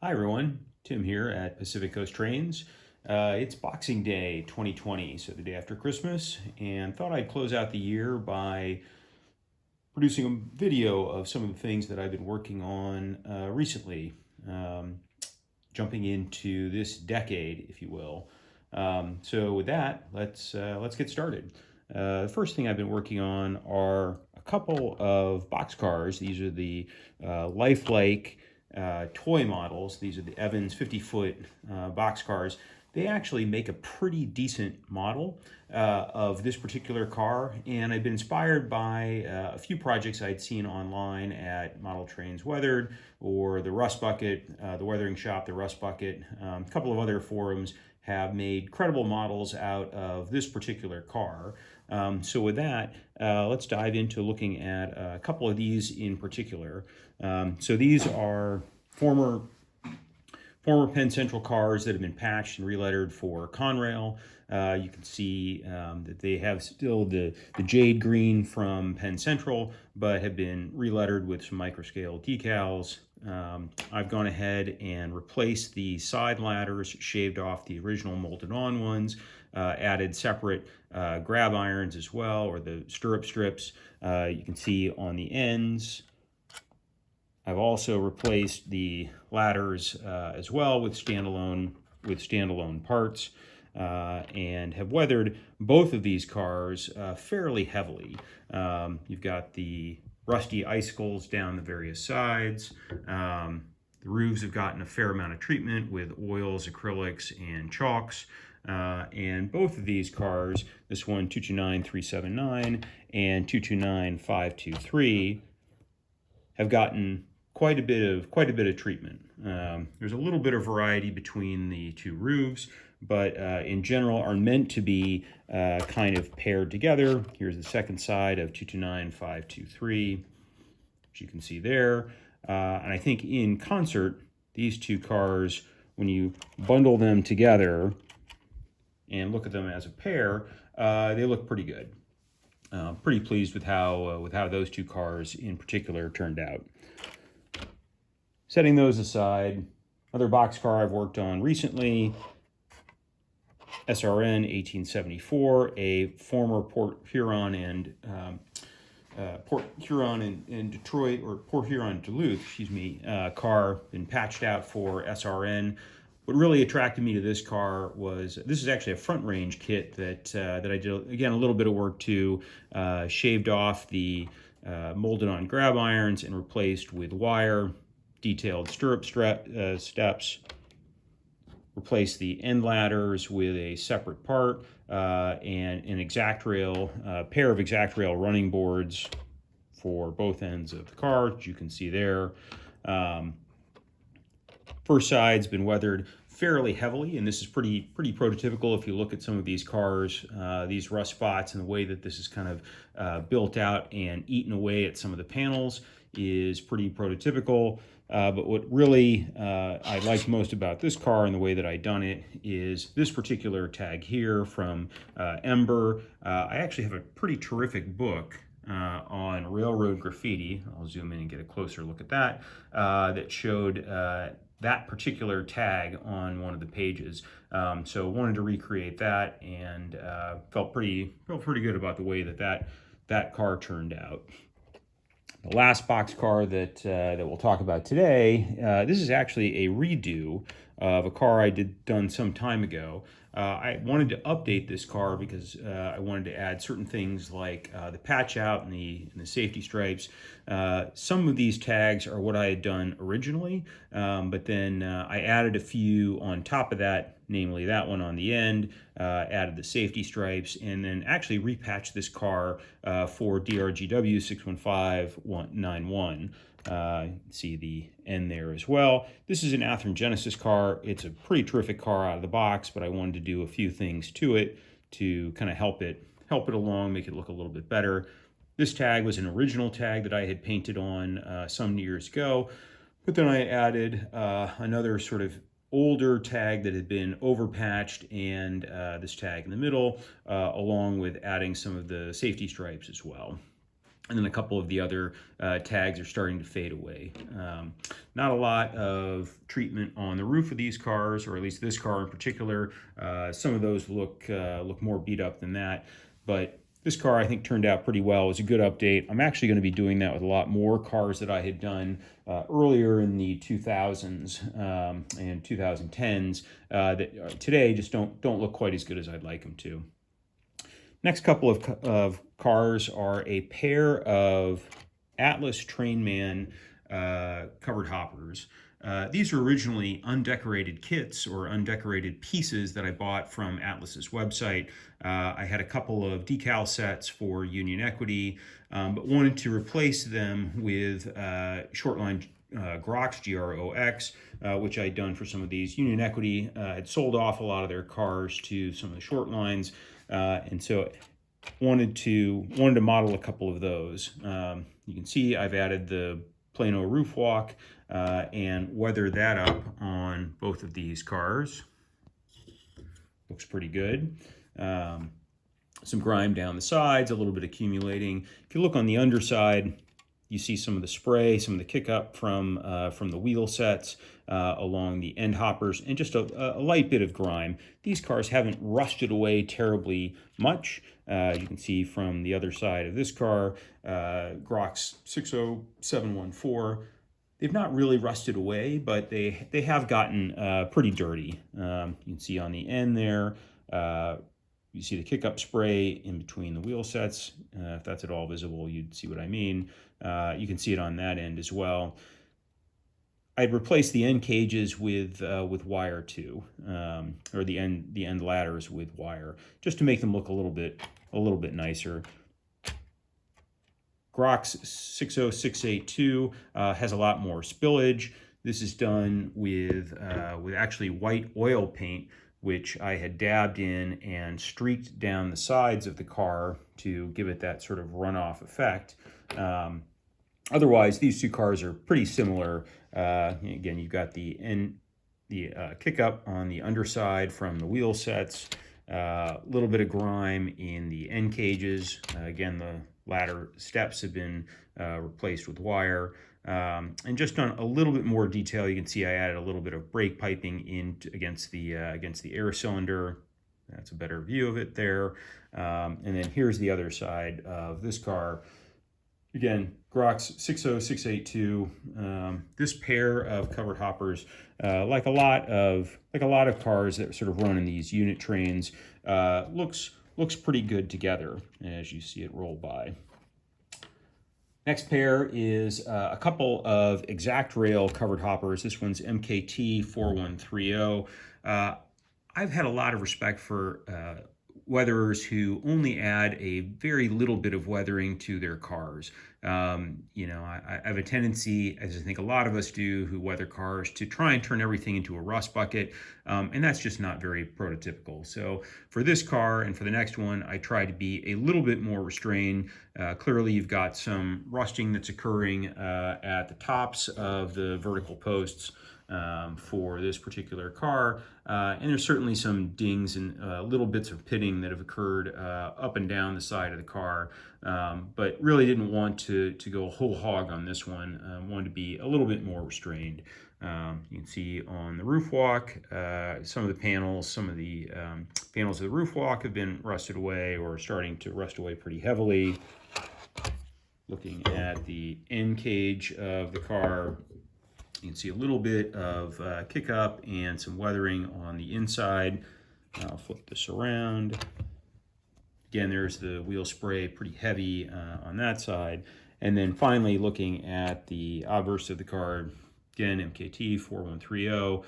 Hi everyone, Tim here at Pacific Coast Trains. It's Boxing Day 2020, so the day after Christmas, and thought I'd close out the year by producing a video of some of the things that I've been working on recently, um, jumping into this decade, if you will. So with that, let's get started. The first thing I've been working on are a couple of boxcars. These are the lifelike toy models. These are the Evans 50-foot boxcars. They actually make a pretty decent model of this particular car, and I've been inspired by a few projects I'd seen online at Model Trains Weathered or the Rust Bucket, the Weathering Shop, the Rust Bucket. A couple of other forums have made credible models out of this particular car. So with that, let's dive into looking at a couple of these in particular. So these are former Penn Central cars that have been patched and relettered for Conrail. You can see that they have still the jade green from Penn Central, but have been relettered with some microscale decals. I've gone ahead and replaced the side ladders, shaved off the original molded on ones, added separate grab irons as well, or the stirrup strips. You can see on the ends. I've also replaced the ladders as well with standalone parts, and have weathered both of these cars fairly heavily. You've got the rusty icicles down the various sides. The roofs have gotten a fair amount of treatment with oils, acrylics, and chalks. And both of these cars, this one 229379 and 229523, have gotten quite a bit of treatment. There's a little bit of variety between the two roofs, but in general are meant to be kind of paired together. Here's the second side of 229523, which you can see there. And I think in concert, these two cars, when you bundle them together and look at them as a pair, they look pretty good. Pretty pleased with how those two cars in particular turned out. Setting those aside, another boxcar I've worked on recently, SRN 1874, a former Port Huron and Detroit, or Port Huron Duluth, car, been patched out for SRN. What really attracted me to this car was, this is actually a front range kit that I did, again, a little bit of work to, shaved off the molded on grab irons and replaced with wire, detailed stirrup steps, replace the end ladders with a separate part, and an pair of exact rail running boards for both ends of the car, which you can see there. First side's been weathered fairly heavily, and this is pretty prototypical if you look at some of these cars, these rust spots, and the way that this is kind of built out and eaten away at some of the panels is pretty prototypical. But what really I liked most about this car and the way that I done it is this particular tag here from Ember. I actually have a pretty terrific book on railroad graffiti. I'll zoom in and get a closer look at that, that showed that particular tag on one of the pages. So wanted to recreate that, and felt pretty good about the way that car turned out. The last boxcar that we'll talk about today, this is actually a redo of a car I done some time ago. I wanted to update this car because I wanted to add certain things like the patch out and the safety stripes. Some of these tags are what I had done originally, but then I added a few on top of that, namely that one on the end, added the safety stripes, and then actually repatched this car for DRGW 61591. See the end there as well. This is an Athearn Genesis car. It's a pretty terrific car out of the box, but I wanted to do a few things to it to kind of help it along, make it look a little bit better. This tag was an original tag that I had painted on some years ago, but then I added another sort of older tag that had been overpatched, and this tag in the middle, along with adding some of the safety stripes as well. and then a couple of the other tags are starting to fade away. Not a lot of treatment on the roof of these cars, or at least this car in particular. Some of those look more beat up than that, but this car I think turned out pretty well. It was a good update. I'm actually going to be doing that with a lot more cars that I had done earlier in the 2000s and 2010s that today just don't look quite as good as I'd like them to. Next couple of cars are a pair of Atlas Trainman covered hoppers. These were originally undecorated kits or undecorated pieces that I bought from Atlas's website. I had a couple of decal sets for Union Equity, but wanted to replace them with Shortline Grox, Grox, which I'd done for some of these. Union Equity had sold off a lot of their cars to some of the short lines, and so wanted to model a couple of those. You can see I've added the Plano roof walk and weathered that up on both of these cars. Looks pretty good. Some grime down the sides, a little bit accumulating. If you look on the underside, you see some of the spray, some of the kick up from the wheel sets along the end hoppers, and just a light bit of grime. These cars haven't rusted away terribly much. You can see from the other side of this car, Grox 60714. They've not really rusted away, but they have gotten pretty dirty. You can see on the end there, you see the kick-up spray in between the wheel sets. If that's at all visible, you'd see what I mean. You can see it on that end as well. I'd replaced the end cages with wire too, or the end ladders with wire, just to make them look a little bit nicer. Grox 60682 has a lot more spillage. This is done with actually white oil paint, which I had dabbed in and streaked down the sides of the car to give it that sort of runoff effect. Otherwise, these two cars are pretty similar. Again, you've got the kick up on the underside from the wheel sets, a little bit of grime in the end cages. Again, the ladder steps have been replaced with wire. And just on a little bit more detail, you can see I added a little bit of brake piping in against the air cylinder. That's a better view of it there. And then here's the other side of this car. Again, Grox 60682. This pair of covered hoppers, like a lot of cars that sort of run in these unit trains, looks pretty good together as you see it roll by. Next pair is a couple of Exact Rail covered hoppers. This one's MKT 4130. I've had a lot of respect for weatherers who only add a very little bit of weathering to their cars. I have a tendency, as I think a lot of us do who weather cars, to try and turn everything into a rust bucket, and that's just not very prototypical. So for this car and for the next one, I try to be a little bit more restrained. Clearly, you've got some rusting that's occurring at the tops of the vertical posts for this particular car, and there's certainly some dings and little bits of pitting that have occurred up and down the side of the car, but really didn't want to go whole hog on this one. Wanted to be a little bit more restrained. You can see on the roof walk, some of the panels, some of the panels of the roof walk have been rusted away or starting to rust away pretty heavily. Looking at the end cage of the car, you can see a little bit of kick up and some weathering on the inside. I'll flip this around. Again, there's the wheel spray, pretty heavy on that side. And then finally looking at the obverse of the car, again, MKT 4130.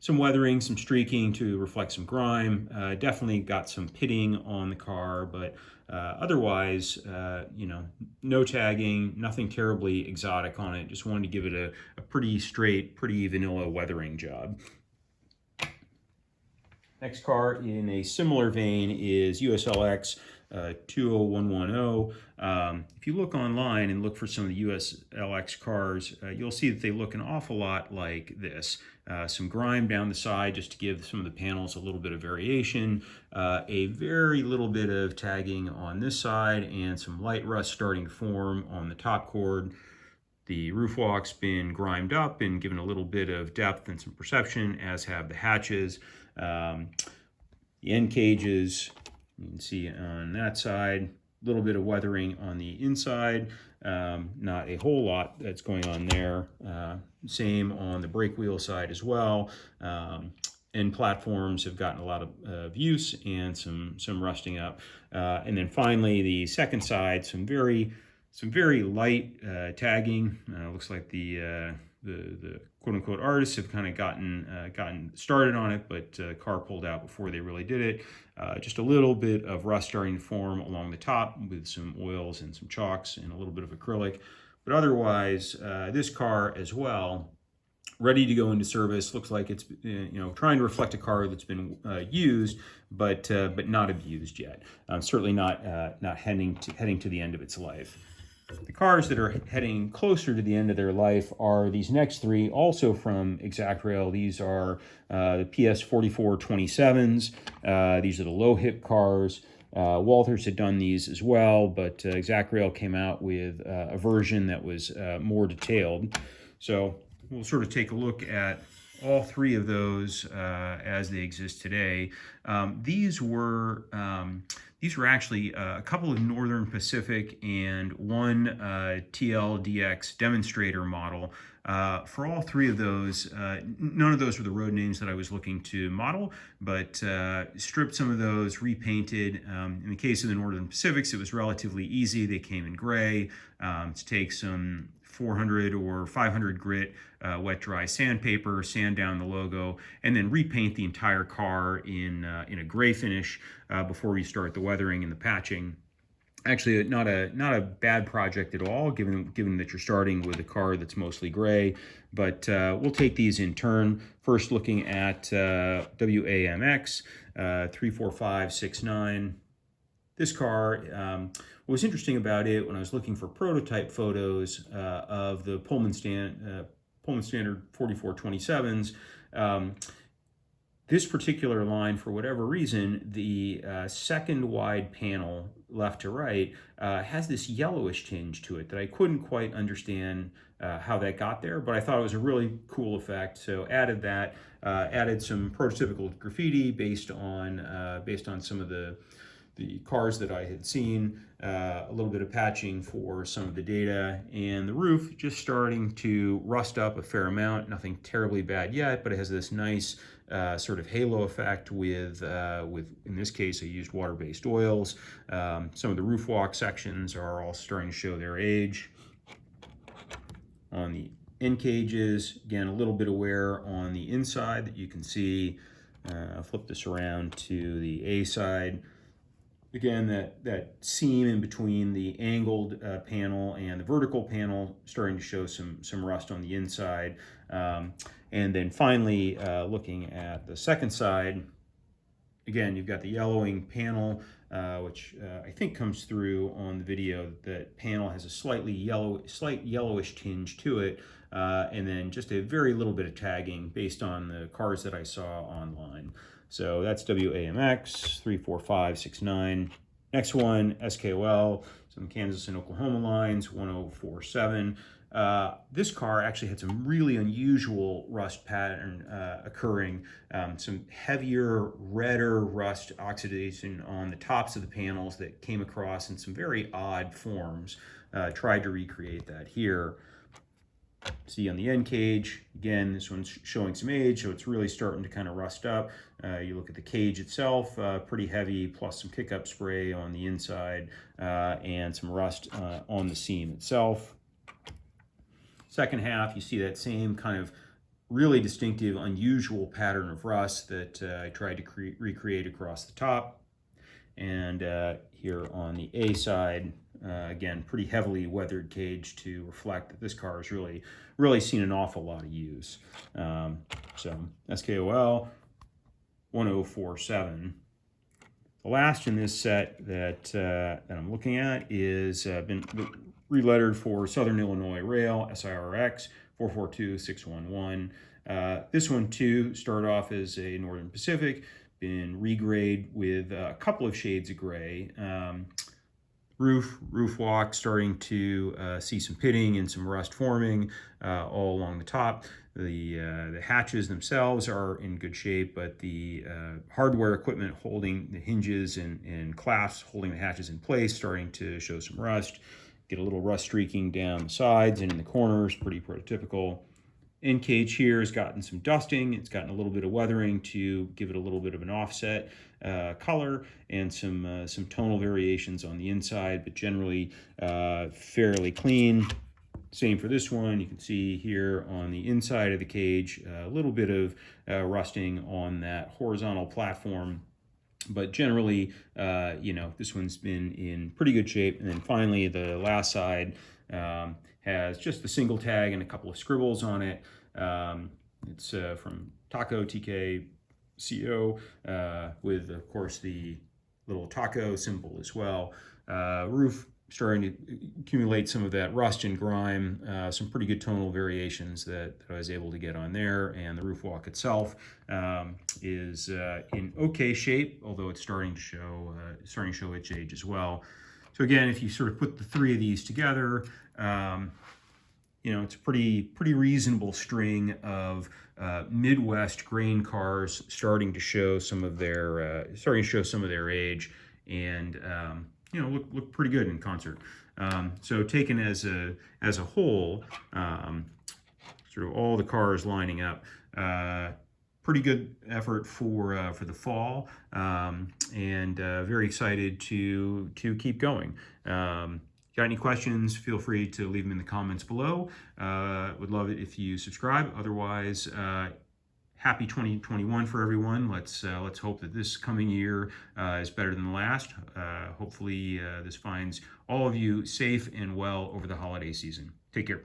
Some weathering, some streaking to reflect some grime. Definitely got some pitting on the car, but otherwise, no tagging, nothing terribly exotic on it. Just wanted to give it a pretty straight, pretty vanilla weathering job. Next car in a similar vein is USLX 20110. If you look online and look for some of the USLX cars, you'll see that they look an awful lot like this. Some grime down the side just to give some of the panels a little bit of variation, a very little bit of tagging on this side, and some light rust starting to form on the top cord. The roof walk's been grimed up and given a little bit of depth and some perception, as have the hatches. The end cages, you can see on that side, a little bit of weathering on the inside, not a whole lot that's going on there. Same on the brake wheel side as well. End platforms have gotten a lot of use and some rusting up. And then finally, the second side, some very light tagging. Looks like the quote-unquote artists have kind of gotten started on it, but car pulled out before they really did it. Just a little bit of rust starting to form along the top with some oils and some chalks and a little bit of acrylic. But otherwise, this car as well, ready to go into service. Looks like it's trying to reflect a car that's been used, but not abused yet. Certainly not heading to the end of its life. The cars that are heading closer to the end of their life are these next three, also from ExactRail. These are the PS4427s. These are the low hip cars. Walthers had done these as well, but ExactRail came out with a version that was more detailed. So we'll sort of take a look at all three of those as they exist today. These were actually a couple of Northern Pacific and one TLDX demonstrator model. For all three of those, none of those were the road names that I was looking to model, but stripped some of those, repainted. In the case of the Northern Pacifics, it was relatively easy. They came in gray. To take some 400 or 500 grit wet dry sandpaper, sand down the logo, and then repaint the entire car in a gray finish before we start the weathering and the patching. Actually, not a bad project at all, given that you're starting with a car that's mostly gray. But we'll take these in turn. First, looking at WAMX 34569. This car, what was interesting about it when I was looking for prototype photos of the Pullman Standard 4427s, this particular line, for whatever reason, the second wide panel left to right has this yellowish tinge to it that I couldn't quite understand how that got there, but I thought it was a really cool effect. So added that, added some prototypical graffiti based on some of the cars that I had seen, a little bit of patching for some of the data, and the roof just starting to rust up a fair amount. Nothing terribly bad yet, but it has this nice sort of halo effect with in this case I used water-based oils. Some of the roof walk sections are all starting to show their age. On the end cages, again, a little bit of wear on the inside that you can see. I'll flip this around to the A side. Again, that seam in between the angled panel and the vertical panel starting to show some rust on the inside. And then finally, looking at the second side, again, you've got the yellowing panel, which I think comes through on the video. That panel has a slight yellowish tinge to it, and then just a very little bit of tagging based on the cars that I saw online. So that's WAMX 34569. Next one, SKOL, some Kansas and Oklahoma lines, 1047. This car actually had some really unusual rust pattern occurring. Some heavier, redder rust oxidation on the tops of the panels that came across in some very odd forms. Tried to recreate that here. See on the end cage, again, this one's showing some age, so it's really starting to kind of rust up. You look at the cage itself, pretty heavy, plus some kick-up spray on the inside, and some rust on the seam itself. Second half, you see that same kind of really distinctive, unusual pattern of rust that I tried to recreate across the top. And here on the A side, again, pretty heavily weathered cage to reflect that this car has really seen an awful lot of use. So SKOL 1047. The last in this set that I'm looking at is been relettered for Southern Illinois Rail, SIRX 442611. This one too started off as a Northern Pacific, been regrade with a couple of shades of gray. Roof walk starting to see some pitting and some rust forming all along the top. The hatches themselves are in good shape, but the hardware equipment holding the hinges and clasps holding the hatches in place starting to show some rust. Get a little rust streaking down the sides and in the corners, pretty prototypical. End cage here has gotten some dusting. It's gotten a little bit of weathering to give it a little bit of an offset color and some tonal variations on the inside, but generally fairly clean. Same for this one. You can see here on the inside of the cage a little bit of rusting on that horizontal platform. But generally, this one's been in pretty good shape. And then finally, the last side has just the single tag and a couple of scribbles on it. It's from Taco TK CO with, of course, the little taco symbol as well. Roof starting to accumulate some of that rust and grime, some pretty good tonal variations that I was able to get on there, and the roof walk itself is in okay shape, although it's starting to show its age as well. So again, if you sort of put the three of these together, it's a pretty reasonable string of Midwest grain cars starting to show some of their age, and look pretty good in concert. So taken as a whole, sort of all the cars lining up, pretty good effort for the fall, and very excited to keep going. Got any questions, feel free to leave them in the comments below. Would love it if you subscribe. Otherwise, happy 2021 for everyone. Let's hope that this coming year is better than the last. Hopefully this finds all of you safe and well over the holiday season. Take care.